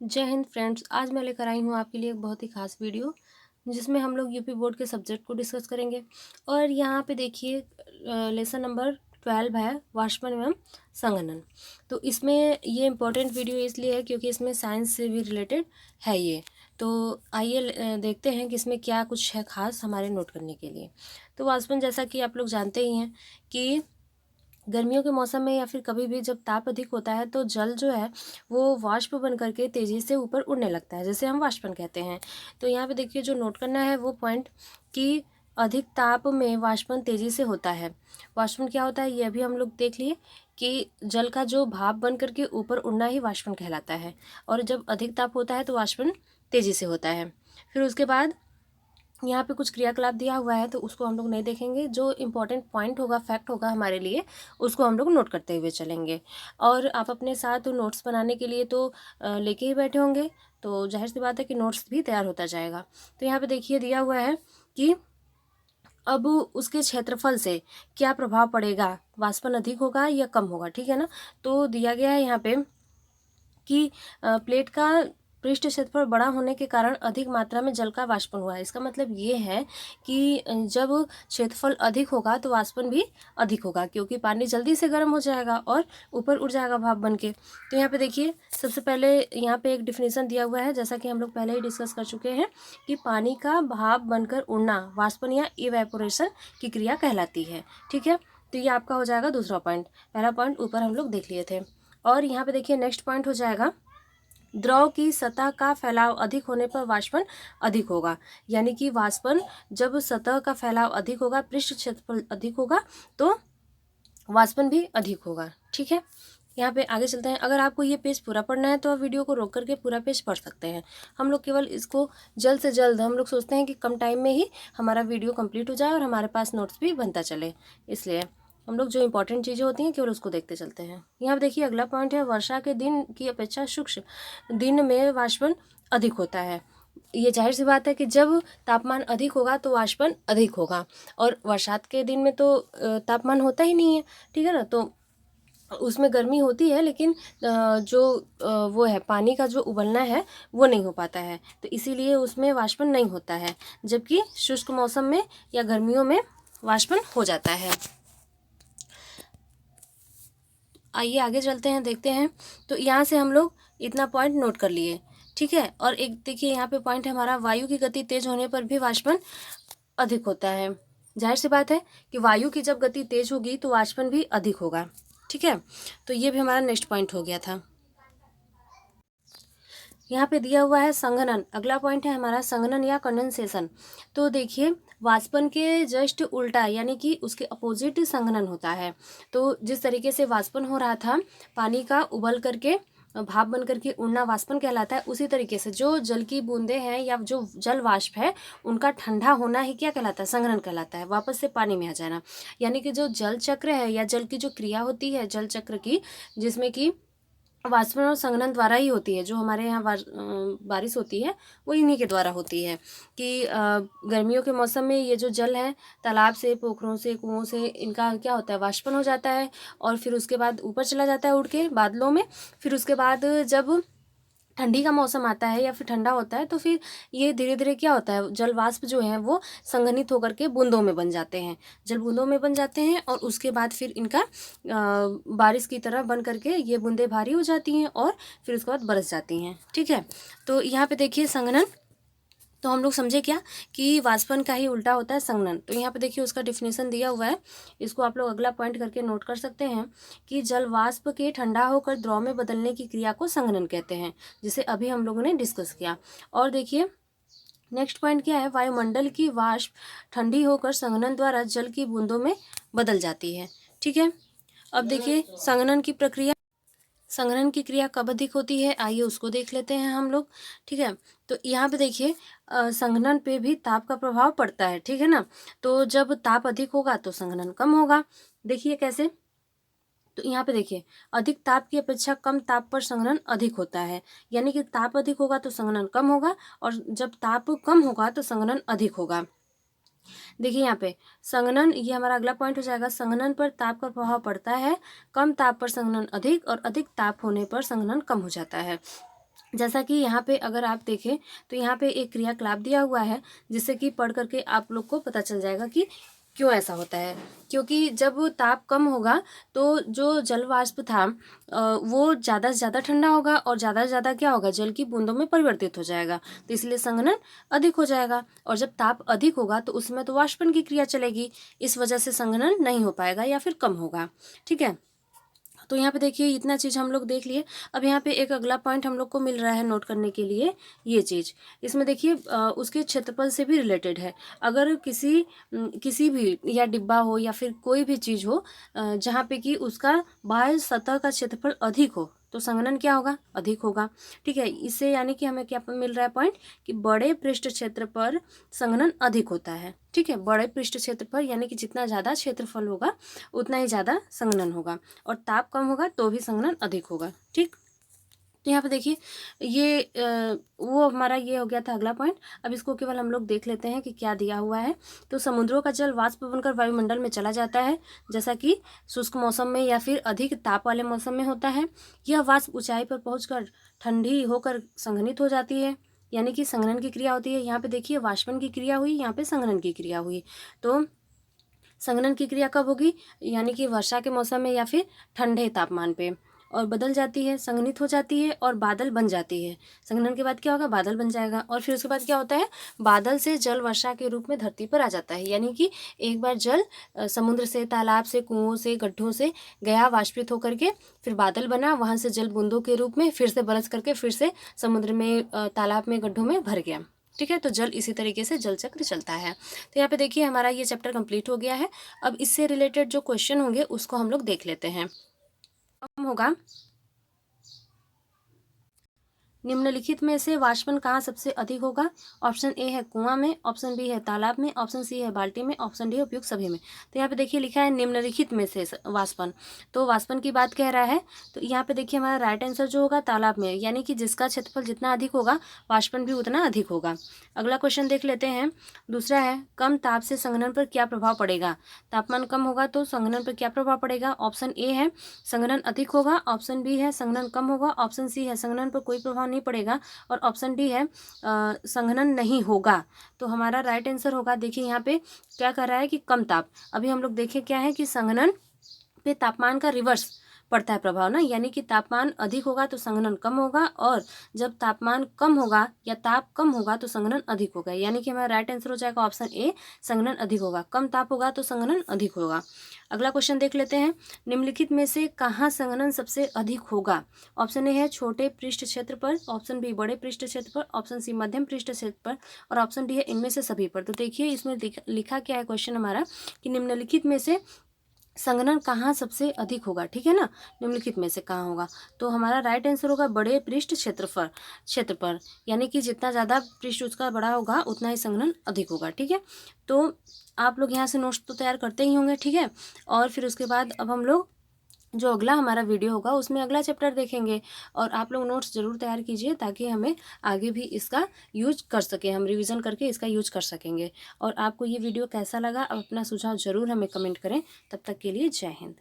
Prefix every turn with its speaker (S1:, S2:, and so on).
S1: जय हिंद फ्रेंड्स। आज मैं लेकर आई हूँ आपके लिए एक बहुत ही खास वीडियो जिसमें हम लोग यूपी बोर्ड के सब्जेक्ट को डिस्कस करेंगे। और यहाँ पे देखिए लेसन नंबर 12 है वाष्पन एवं संघनन। तो इसमें ये इम्पोर्टेंट वीडियो इसलिए है क्योंकि इसमें साइंस से भी रिलेटेड है ये। तो आइए देखते हैं कि इसमें क्या कुछ है खास हमारे नोट करने के लिए। तो वाष्पन जैसा कि आप लोग जानते ही हैं कि गर्मियों के मौसम में या फिर कभी भी जब ताप अधिक होता है तो जल जो है वो वाष्प बन करके तेज़ी से ऊपर उड़ने लगता है, जैसे हम वाष्पन कहते हैं। तो यहाँ पे देखिए जो नोट करना है वो पॉइंट कि अधिक ताप में वाष्पन तेज़ी से होता है। वाष्पन क्या होता है ये अभी हम लोग देख लिए कि जल का जो भाप बन करके ऊपर उड़ना ही वाष्पन कहलाता है। और जब अधिक ताप होता है तो वाष्पन तेज़ी से होता है। फिर उसके बाद यहाँ पे कुछ क्रियाकलाप दिया हुआ है तो उसको हम लोग नहीं देखेंगे। जो इम्पोर्टेंट पॉइंट होगा, फैक्ट होगा हमारे लिए, उसको हम लोग नोट करते हुए चलेंगे। और आप अपने साथ नोट्स बनाने के लिए तो लेके ही बैठे होंगे, तो जाहिर सी बात है कि नोट्स भी तैयार होता जाएगा। तो यहाँ पे देखिए दिया हुआ है कि अब उसके क्षेत्रफल से क्या प्रभाव पड़ेगा, वाष्पन अधिक होगा या कम होगा, ठीक है ना। तो दिया गया है यहाँ पे कि प्लेट का पृष्ठ क्षेत्रफल बड़ा होने के कारण अधिक मात्रा में जल का वाष्पन हुआ है। इसका मतलब ये है कि जब क्षेत्रफल अधिक होगा तो वाष्पन भी अधिक होगा, क्योंकि पानी जल्दी से गर्म हो जाएगा और ऊपर उड़ जाएगा भाप बन के। तो यहाँ पे देखिए सबसे पहले यहाँ पे एक डिफिनेशन दिया हुआ है, जैसा कि हम लोग पहले ही डिस्कस कर चुके हैं कि पानी का भाप बनकर उड़ना वाष्पन या इवेपोरेशन की क्रिया कहलाती है, ठीक है। तो ये आपका हो जाएगा दूसरा पॉइंट। पहला पॉइंट ऊपर हम लोग देख लिए थे। और यहाँ पे देखिए नेक्स्ट पॉइंट हो जाएगा, द्रव की सतह का फैलाव अधिक होने पर वाष्पन अधिक होगा। यानी कि वाष्पन जब सतह का फैलाव अधिक होगा, पृष्ठ क्षेत्रफल अधिक होगा, तो वाष्पन भी अधिक होगा, ठीक है। यहाँ पे आगे चलते हैं। अगर आपको ये पेज पूरा पढ़ना है तो आप वीडियो को रोक करके पूरा पेज पढ़ सकते हैं। हम लोग केवल इसको जल्द से जल्द, हम लोग सोचते हैं कि कम टाइम में ही हमारा वीडियो कंप्लीट हो जाए और हमारे पास नोट्स भी बनता चले, इसलिए हम लोग जो इंपॉर्टेंट चीज़ें होती हैं केवल उसको देखते चलते हैं। यहाँ पे देखिए अगला पॉइंट है, वर्षा के दिन की अपेक्षा शुष्क दिन में वाष्पन अधिक होता है। ये जाहिर सी बात है कि जब तापमान अधिक होगा तो वाष्पन अधिक होगा, और बरसात के दिन में तो तापमान होता ही नहीं है, ठीक है ना। तो उसमें गर्मी होती है लेकिन जो वो है पानी का जो उबलना है वो नहीं हो पाता है, तो इसीलिए उसमें वाष्पन नहीं होता है। जबकि शुष्क मौसम में या गर्मियों में वाष्पन हो जाता है। आइए आगे चलते हैं, देखते हैं। तो यहाँ से हम लोग इतना पॉइंट नोट कर लिए, ठीक है। और एक देखिए यहाँ पे पॉइंट है हमारा, वायु की गति तेज होने पर भी वाष्पन अधिक होता है। जाहिर सी बात है कि वायु की जब गति तेज होगी तो वाष्पन भी अधिक होगा, ठीक है। तो ये भी हमारा नेक्स्ट पॉइंट हो गया था। यहाँ पे दिया हुआ है संघनन। अगला पॉइंट है हमारा संघनन या कंडेंसेशन। तो देखिए वाष्पन के जस्ट उल्टा यानी कि उसके अपोजिट संघनन होता है। तो जिस तरीके से वाष्पन हो रहा था, पानी का उबल करके भाप बन करके उड़ना वाष्पन कहलाता है, उसी तरीके से जो जल की बूंदें हैं या जो जल वाष्प है उनका ठंडा होना ही क्या कहलाता है, संघनन कहलाता है, वापस से पानी में आ जाना। यानी कि जो जल चक्र है या जल की जो क्रिया होती है जल चक्र की, जिसमें कि वाष्पन और संघनन द्वारा ही होती है। जो हमारे यहाँ बारिश होती है वो इन्हीं के द्वारा होती है कि गर्मियों के मौसम में ये जो जल है तालाब से, पोखरों से, कुओं से, इनका क्या होता है, वाष्पन हो जाता है और फिर उसके बाद ऊपर चला जाता है उड़ के बादलों में। फिर उसके बाद जब ठंडी का मौसम आता है या फिर ठंडा होता है तो फिर ये धीरे धीरे क्या होता है, जल वाष्प जो है वो संघनित होकर के बूंदों में बन जाते हैं, जल बूंदों में बन जाते हैं। और उसके बाद फिर इनका बारिश की तरह बन करके ये बूंदें भारी हो जाती हैं और फिर उसके बाद बरस जाती हैं, ठीक है। तो यहाँ पे देखिए संघनन, तो हम लोग समझे क्या कि वाष्पन का ही उल्टा होता है संघनन। तो यहाँ पे देखिए उसका डिफिनेशन दिया हुआ है, इसको आप लोग अगला पॉइंट करके नोट कर सकते हैं कि जल वाष्प के ठंडा होकर द्रव में बदलने की क्रिया को संघनन कहते हैं, जिसे अभी हम लोगों ने डिस्कस किया। और देखिए नेक्स्ट पॉइंट क्या है, वायुमंडल की वाष्प ठंडी होकर संघनन द्वारा जल की बूंदों में बदल जाती है, ठीक है। अब देखिए संघनन की क्रिया कब अधिक होती है, आइए उसको देख लेते हैं हम लोग, ठीक है। तो यहाँ पे देखिए संघनन पे भी ताप का प्रभाव पड़ता है, ठीक है ना। तो जब ताप अधिक होगा तो संघनन कम होगा। देखिए कैसे, तो यहाँ पे देखिए अधिक ताप की अपेक्षा कम ताप पर संघनन अधिक होता है। यानी कि ताप अधिक होगा तो संघनन कम होगा और जब ताप कम होगा तो संघनन अधिक होगा। देखिए यहाँ पे संघनन, ये हमारा अगला पॉइंट हो जाएगा, संघनन पर ताप का प्रभाव पड़ता है, कम ताप पर संघनन अधिक और अधिक ताप होने पर संघनन कम हो जाता है। जैसा कि यहाँ पे अगर आप देखें तो यहाँ पे एक क्रियाकलाप दिया हुआ है, जिससे कि पढ़ करके आप लोग को पता चल जाएगा कि क्यों ऐसा होता है। क्योंकि जब ताप कम होगा तो जो जल वाष्प था वो ज़्यादा से ज़्यादा ठंडा होगा और ज़्यादा से ज़्यादा क्या होगा, जल की बूंदों में परिवर्तित हो जाएगा, तो इसलिए संघनन अधिक हो जाएगा। और जब ताप अधिक होगा तो उसमें तो वाष्पन की क्रिया चलेगी, इस वजह से संघनन नहीं हो पाएगा या फिर कम होगा। ठीक है, तो यहाँ पे देखिए इतना चीज़ हम लोग देख लिए। अब यहाँ पे एक अगला पॉइंट हम लोग को मिल रहा है नोट करने के लिए, ये चीज़ इसमें देखिए उसके क्षेत्रफल से भी रिलेटेड है। अगर किसी भी या डिब्बा हो या फिर कोई भी चीज़ हो जहाँ पे कि उसका बाह्य सतह का क्षेत्रफल अधिक हो तो संघनन क्या होगा, अधिक होगा। ठीक है, इससे यानी कि हमें क्या मिल रहा है पॉइंट कि बड़े पृष्ठ क्षेत्र पर संघनन अधिक होता है। ठीक है, बड़े पृष्ठ क्षेत्र पर यानी कि जितना ज़्यादा क्षेत्रफल होगा उतना ही ज़्यादा संघनन होगा, और ताप कम होगा तो भी संघनन अधिक होगा। ठीक, तो यहाँ पे देखिए ये वो हमारा ये हो गया था अगला पॉइंट। अब इसको केवल हम लोग देख लेते हैं कि क्या दिया हुआ है। तो समुद्रों का जल वाष्प बनकर वायुमंडल में चला जाता है, जैसा कि शुष्क मौसम में या फिर अधिक ताप वाले मौसम में होता है। यह वाष्प ऊंचाई पर पहुंचकर ठंडी होकर संघनित हो जाती है, यानी कि संघनन की क्रिया होती है। यहाँ पे देखिए वाष्पन की क्रिया हुई, यहाँ पे संघनन की क्रिया हुई। तो संघनन की क्रिया कब होगी, यानी कि वर्षा के मौसम में या फिर ठंडे तापमान पे, और बदल जाती है, संघनित हो जाती है और बादल बन जाती है। संघनन के बाद क्या होगा, बादल बन जाएगा, और फिर उसके बाद क्या होता है, बादल से जल वर्षा के रूप में धरती पर आ जाता है। यानी कि एक बार जल समुद्र से, तालाब से, कुओं से, गड्ढों से गया वाष्पित होकर के फिर बादल बना, वहाँ से जल बूंदों के रूप में फिर से बरस करके फिर से समुद्र में, तालाब में, गड्ढों में भर गया। ठीक है, तो जल इसी तरीके से जल चक्र चलता है। तो यहाँ पे देखिए हमारा ये चैप्टर कंप्लीट हो गया है। अब इससे रिलेटेड जो क्वेश्चन होंगे उसको हम लोग देख लेते हैं। कम होगा, निम्नलिखित में से वाष्पन कहाँ सबसे अधिक होगा। ऑप्शन ए है कुआं में, ऑप्शन बी है तालाब में, ऑप्शन सी है बाल्टी में, ऑप्शन डी उपयुक्त सभी में। तो यहाँ पे देखिए लिखा है निम्नलिखित में से वाष्पन, तो वाष्पन की बात कह रहा है। तो यहाँ पे देखिए हमारा राइट आंसर जो होगा तालाब में, यानी कि जिसका क्षेत्रफल जितना अधिक होगा वाष्पन भी उतना अधिक होगा। अगला क्वेश्चन देख लेते हैं। दूसरा है कम ताप से संघनन पर क्या प्रभाव पड़ेगा। तापमान कम होगा तो संघनन पर क्या प्रभाव पड़ेगा। ऑप्शन ए है संघनन अधिक होगा, ऑप्शन बी है संघनन कम होगा, ऑप्शन सी है संघनन पर कोई प्रभाव नहीं पड़ेगा, और ऑप्शन डी है संघनन नहीं होगा। तो हमारा राइट आंसर होगा, देखिए यहाँ पे क्या कर रहा है कि कम ताप। अभी हम लोग देखें क्या है कि संघनन पे तापमान का रिवर्स पड़ता है प्रभाव ना, यानी कि तापमान अधिक होगा तो संघनन कम होगा, और जब तापमान कम होगा या ताप कम होगा तो संघनन अधिक होगा। यानी कि हमारा राइट आंसर हो जाएगा ऑप्शन ए, संघनन अधिक होगा। कम ताप होगा तो संघनन अधिक होगा। अगला क्वेश्चन देख लेते हैं। निम्नलिखित में से कहाँ संघनन सबसे अधिक होगा। ऑप्शन ए है छोटे पृष्ठ क्षेत्र पर, ऑप्शन बी बड़े पृष्ठ क्षेत्र पर, ऑप्शन सी मध्यम पृष्ठ क्षेत्र पर, और ऑप्शन डी है इनमें से सभी पर। तो देखिए इसमें लिखा क्या है क्वेश्चन हमारा कि निम्नलिखित में से संघनन कहाँ सबसे अधिक होगा। ठीक है ना, निम्नलिखित में से कहाँ होगा। तो हमारा राइट आंसर होगा बड़े पृष्ठ क्षेत्र पर, यानी कि जितना ज़्यादा पृष्ठ उसका बड़ा होगा उतना ही संघनन अधिक होगा। ठीक है, तो आप लोग यहाँ से नोट्स तो तैयार करते ही होंगे। ठीक है, और फिर उसके बाद अब हम लोग जो अगला हमारा वीडियो होगा उसमें अगला चैप्टर देखेंगे, और आप लोग नोट्स ज़रूर तैयार कीजिए ताकि हमें आगे भी इसका यूज कर सकें, हम रिवीजन करके इसका यूज कर सकेंगे। और आपको ये वीडियो कैसा लगा, अब अपना सुझाव ज़रूर हमें कमेंट करें। तब तक के लिए जय हिंद।